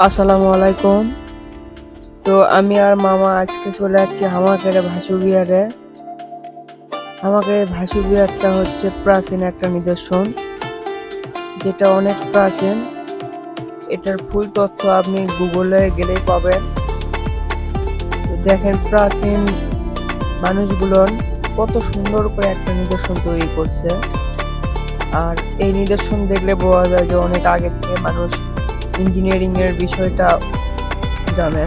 আসসালামু আলাইকুম। তো আমি আর মামা আজকে চলে যাচ্ছি হামাকেরে ভাসু বিহারে। হামাকের ভাসু বিহারটা হচ্ছে প্রাচীন একটা নিদর্শন, যেটা অনেক প্রাচীন। এটার ফুল তথ্য আপনি গুগলে গেলেই পাবেন। তো দেখেন প্রাচীন মানুষগুলোর কত সুন্দর করে একটা নিদর্শন তৈরি করছে। আর এই নিদর্শন দেখলে বোঝা যায় যে অনেক আগে থেকে মানুষ ইঞ্জিনিয়ারিং এর বিষয়টা জানে।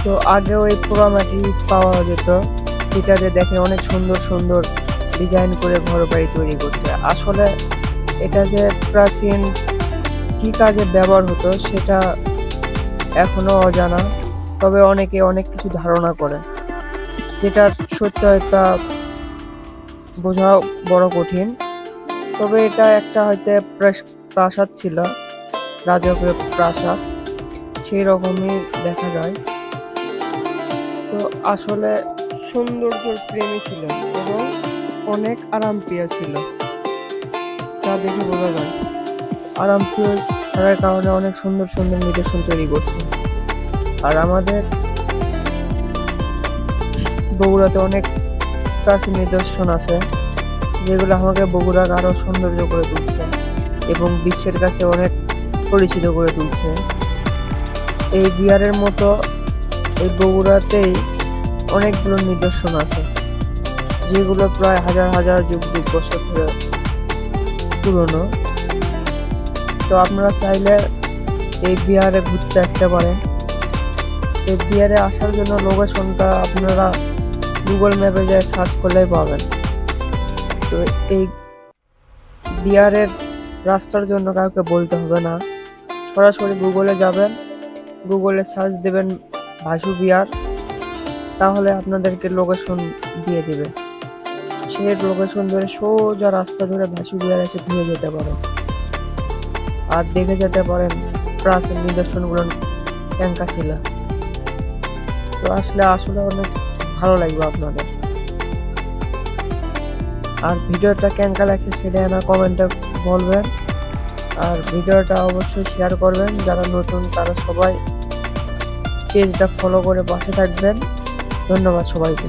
তো আগেও এই পোড়ামাটি পাওয়া যেত, যেটাতে দেখে অনেক সুন্দর সুন্দর ডিজাইন করে ঘর বাড়ি তৈরি করছে। আসলে এটা যে প্রাচীন কি কাজে ব্যবহার হতো সেটা এখনো অজানা, তবে অনেকে অনেক কিছু ধারণা করে, যেটার সত্যতা বোঝা বড় কঠিন। তবে এটা একটা হয়তো প্রাসাদ ছিল, রাজকীয় প্রাসাদ, সেই রকমই দেখা যায়। তো আসলে সৌন্দর্যের প্রেমী ছিল এবং অনেক আরামপ্রিয় ছিল, যা দেখে বোঝা যায়। আরামপ্রিয় থাকার কারণে অনেক সুন্দর সুন্দর নিদর্শন তৈরি করছে। আর আমাদের বগুড়াতে অনেক প্রাচীন নিদর্শন আছে, যেগুলো আমাকে বগুড়াকে আরো সৌন্দর্য করে তুলছে এবং বিশ্বের কাছে অনেক পরিচিত করে তুলছে। এই বিহারের মতো এই বগুড়াতেই অনেকগুলো নিদর্শন আছে, যেগুলো প্রায় হাজার হাজার যুগ যুগ বছর ধরে পুরনো। তো আপনারা চাইলে এই বিহারে ঘুরতে আসতে পারেন। এই বিহারে আসার জন্য লোকেশনটা আপনারা গুগল ম্যাপে যায় সার্চ করলেই পাবেন। তো এই বিহারের রাস্তার জন্য কাউকে বলতে হবে না, সরাসরি গুগলে যাবেন, গুগলে সার্চ দেবেন ভাসু বিহার, তাহলে আপনাদেরকে লোকেশন দিয়ে দেবে। সেই লোকেশন ধরে সোজা রাস্তা ধরে ভাসু বিহার এসে ঘুরে যেতে পারেন আর দেখে যেতে পারেন প্রাচীন নিদর্শনগুলো ক্যাঙ্কা ছিল। তো আসলে অনেক ভালো লাগবে আপনাদের। আর ভিডিওটা ক্যাঙ্কা লাগছে সেটা না কমেন্টে বলবেন, আর ভিডিওটা অবশ্যই শেয়ার করবেন। যারা নতুন তারা সবাই পেজটা ফলো করে পাশে থাকবেন। ধন্যবাদ সবাইকে।